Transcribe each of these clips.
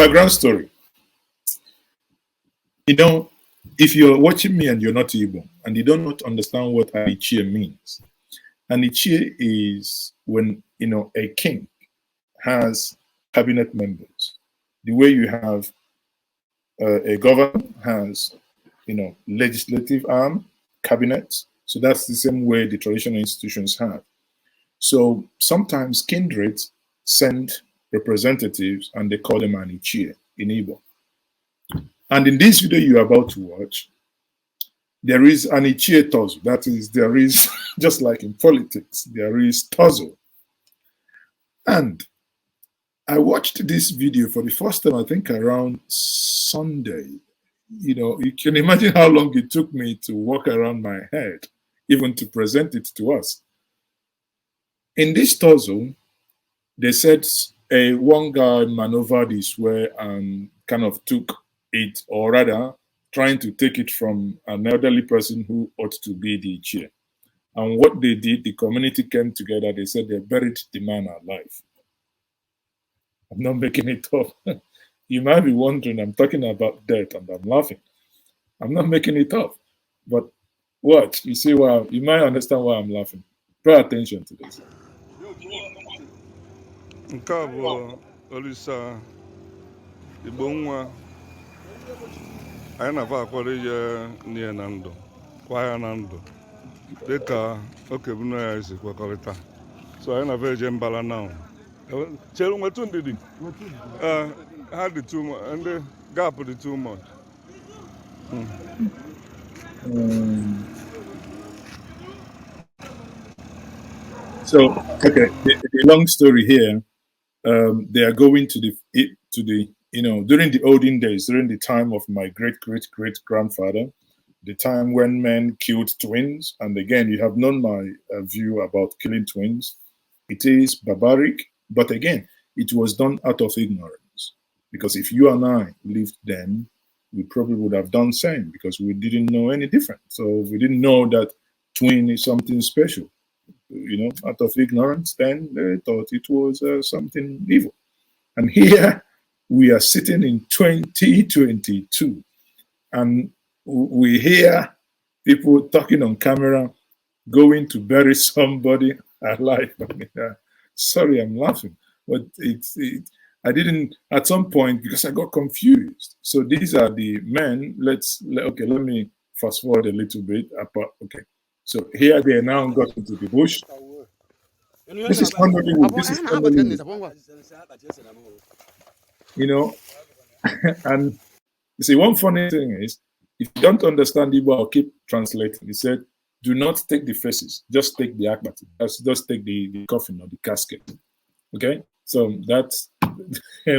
background story. You know, if you're watching me and you're not Igbo and you don't understand what Anichie means, Anichie is when a king has cabinet members. The way you have a governor has legislative arm, cabinet. So that's the same way the traditional institutions have. So sometimes kindred send representatives and they call them Anichie in Igbo. And in this video you're about to watch, there is Anichie Tozo. That is, there is, just like in politics, there is Tozo. And I watched this video for the first time, I think around Sunday. You can imagine how long it took me to walk around my head, even to present it to us. In this Tozo, they said one guy maneuvered his way and kind of took it, or rather, trying to take it from an elderly person who ought to be the chair. And what they did, the community came together, they said they buried the man alive. I'm not making it up. You might be wondering, I'm talking about death and I'm laughing. I'm not making it up. But watch, you see why, you might understand why I'm laughing. Pay attention to this. Olisa Igbo nwa anyị na-aba akwado ihe nie na ndụ kwa ya na ndụ dịka okebunu ya esi kwekọrịta so anyị na-aba eje mbala na chere nwetu ndidi ha dị too much ndị gap dị too much. So, okay, the long story here, they are going to the during the olden days, during the time of my great-great-great-grandfather, the time when men killed twins. And again, you have known my view about killing twins. It is barbaric, but again, it was done out of ignorance. Because if you and I lived then, we probably would have done same because we didn't know any different. So we didn't know that twin is something special. Out of ignorance, then they thought it was something evil. And here we are sitting in 2022 and we hear people talking on camera, going to bury somebody alive. Sorry, I'm laughing, but I didn't, at some point, because I got confused. So these are the men. Let me fast forward a little bit. Okay. So here they now got into the bush. This is Honolulu. This is Honolulu. And you see, one funny thing is, if you don't understand Igbo, I'll keep translating. He said, do not take the faces, just take the akbati. Just take the coffin or the casket. Okay? So that's,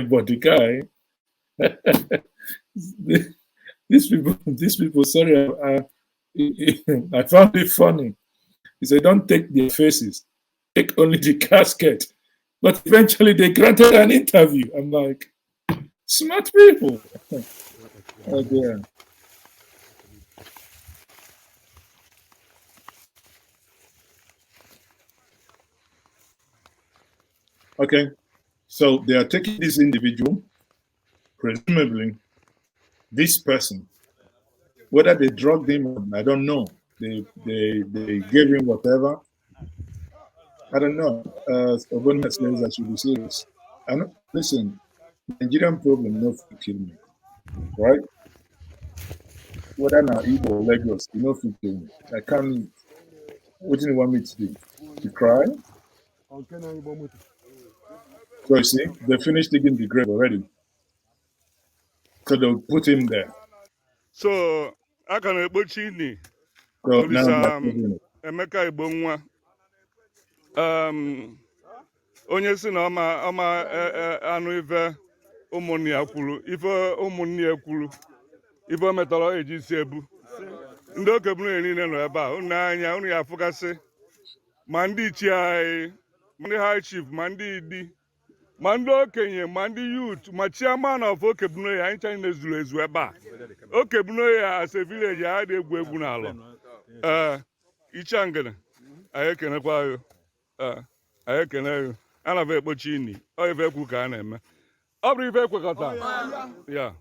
but the guy, these people, sorry, I found it funny. He said, don't take their faces, take only the casket. But eventually they granted an interview. I'm like, smart people. Oh dear. Okay, so they are taking this individual, presumably this person, whether they drugged him, I don't know. They gave him whatever. I don't know. Obama says I should be serious. Listen, Nigerian problem not to kill me, right? Whether now Igbo or Lagos, you know, to kill me. I can't. What do you want me to do? To cry? So you see, they finished digging the grave already. So they'll put him there. So I can put you So now Emeka Igbo nwa onye si na ọma anụ ife ụmụnne ya kwuru ife ụmụnne ya kwuru ife o metọrọ eji isi ebu ndị okebunu niile nọ ebe a unu anya unu ya afụgasị ma ndị ichie anyị ma ndị high chief ma ndị idi ma ndị okenye ma ndị youth ma chairman of okebunu ya anyị chanye na-ezuru ezu ebe a okebunu ya as a village ya dị egwu n'ala Ichangene anyị ekenekwa anyị ekene anyị ana m ekpochi ini ọ ife ekwu ka a na-eme Ọbụ ife ekwekọta. Yeah.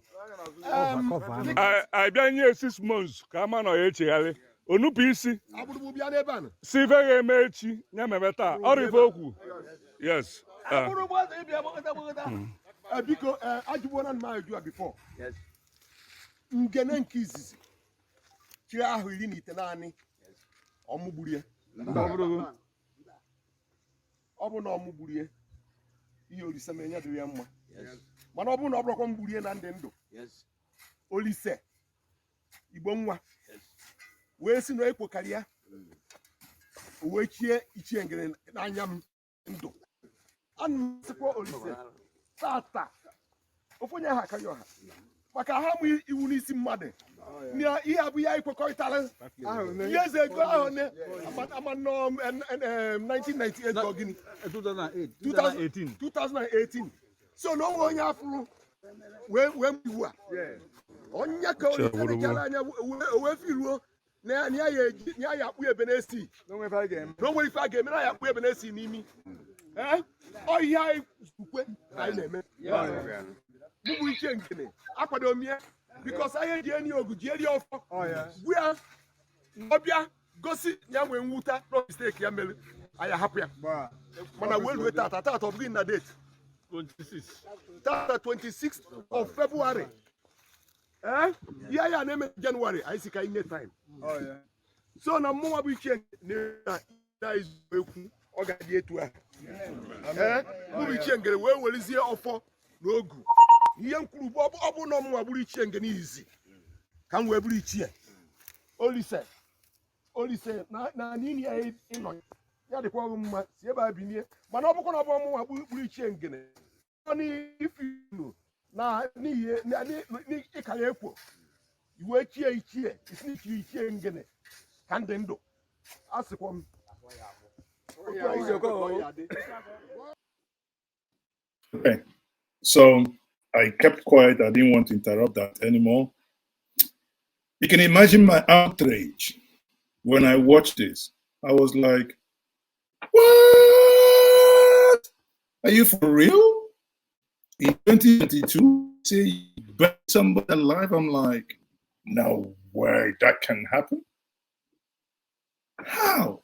I bịa nye 6 months ka ama nọ ya echegharị. Onupụ isi. Si ife ga-eme echi ya mebe taa. Ọrụ ife okwu. Yes. Biko ajụbụna m ajụ before. Ngene nke izizi. Chiri ahụ 19 naanị. Ọmụgburie. Ọ bụ na ọmụgburie. Ihe Olise ma enye dịrị ya mma. Mana ọ bụ na ọ bụrụkwa mgburie na ndị ndụ. Olise Igbo nwa wee si na ekpokarị ya wee chie ichie ngere n'anya m ndụ. Ana m sịkwa Olise tata ofu onye ha akarị ọha maka ha mụ iwu n'isi mmadụ na ihe abụ ya ikwekọrịtara ihe eze ego ahụ ne ama nọ 1998 ọ gịnị 2018 so na onwe onye afụrụ wee iwu a onye ka Olise anya wee firuo na ya akpụ ebe na-esi na onwe ife a ga-eme na ya akpụ ebe na-esi n'imi ọ ihe anyị ukwe anyị na-eme mụbụ iche nkene akwado mie bikos anyị eji eni ogu ji eri ọfọ gbu ya ọbịa gosi ya nwee mwụta na misteki ya mere anyị hapụ ya mana wee rue tata ọ bụghị na date 26th of February ihe ya na-eme January anyị si ka inye time so na mmụnwa bụ iche na izu ekwu ọ ga-adị etu ahụ mụbụ ichie ngere wee werizie ọfọ n'ogu ihe nkwuru ọ bụ na ọmụnwa bụrụ ichie ngere n'izi ka m wee bụrụ ichie Olise na n'ili ya ịnọ ya dịkwa ọrụ mma si ebe a binie mana ọ bụkwa na ọ bụ ọmụnwa bụrụ ichie ngere n'ifinu na n'ihe ịkara ekwo iwe chie ichie isi ichiri ichie ngene ka ndị ndụ asịkwa m. Okay, so I kept quiet. I didn't want to interrupt that anymore. You can imagine my outrage when I watched this. I was like, what? Are you for real? In 2022, say you burn somebody alive? I'm like, no way, that can happen. How?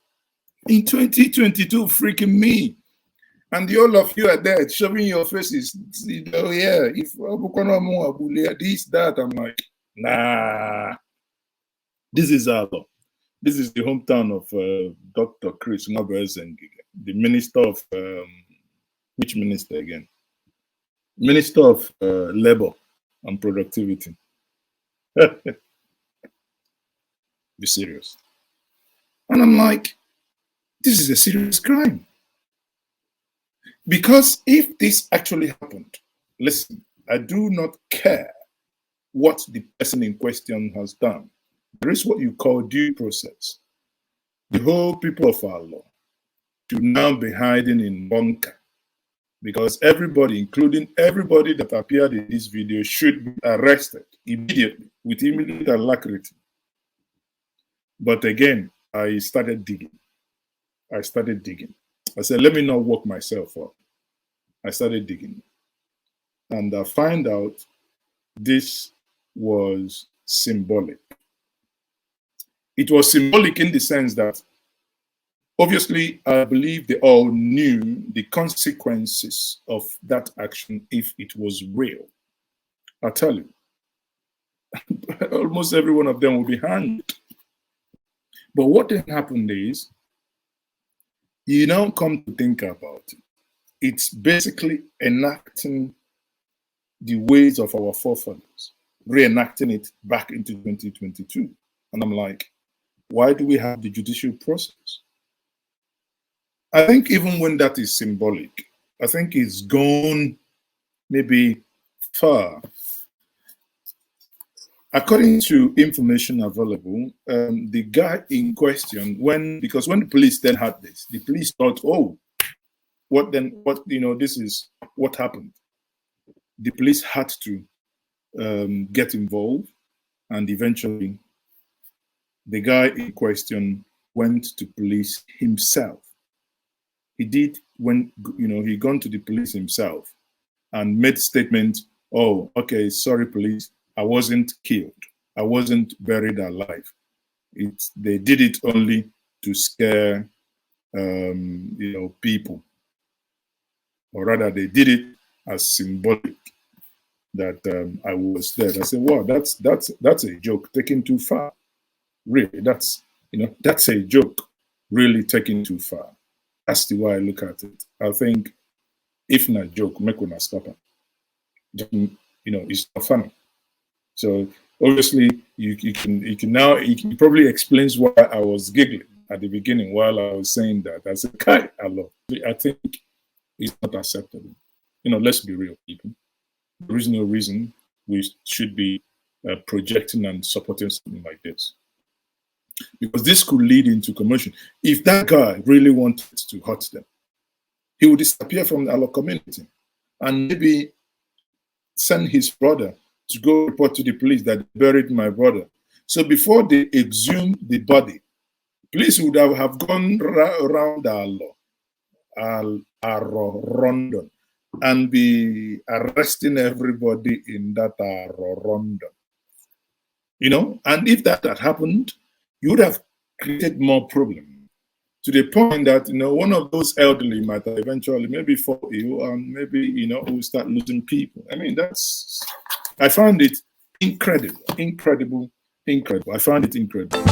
In 2022, freaking me. And all of you are there shoving your faces. You know, yeah, if this, that, I'm like, nah. This is Alor. This is the hometown of Dr. Chris Ngabezeng, the minister of, which minister again? Minister of Labor and Productivity. Be serious. And I'm like, this is a serious crime. Because if this actually happened, listen, I do not care what the person in question has done. There is what you call due process. The whole people of our law should now be hiding in bunker because everybody, including everybody that appeared in this video, should be arrested immediately with immediate alacrity. But again, I started digging. I said, let me not work myself up. I started digging. And I find out this was symbolic. It was symbolic in the sense that, obviously, I believe they all knew the consequences of that action if it was real. I tell you, almost every one of them will be hanged. But what then happened is, you now come to think about it. It's basically enacting the ways of our forefathers, reenacting it back into 2022. And I'm like, why do we have the judicial process? I think even when that is symbolic, I think it's gone maybe far. According to information available, the guy in question, because when the police then had this, the police thought, oh, this is what happened. The police had to get involved, and eventually the guy in question went to police himself. He did he gone to the police himself and made statement, oh, okay, sorry, police, I wasn't killed. I wasn't buried alive. They did it only to scare, people. Or rather, they did it as symbolic that I was dead. I said, wow, that's a joke taken too far. Really, that's a joke really taken too far. That's the way I look at it. I think if not joke, make una stop it. It's not funny. So obviously you can probably explains why I was giggling at the beginning while I was saying that. I said, Kai, Alor, I think it's not acceptable. Let's be real, people. There is no reason we should be projecting and supporting something like this. Because this could lead into commotion. If that guy really wanted to hurt them, he would disappear from the Alor community and maybe send his brother to go report to the police that they buried my brother. So before they exhumed the body, police would have gone around the Alor Rondon and be arresting everybody in that Alor Rondon. And if that had happened, you would have created more problem to the point that, one of those elderly might eventually maybe fall ill and maybe, we'll start losing people. I mean, I found it incredible. I found it incredible.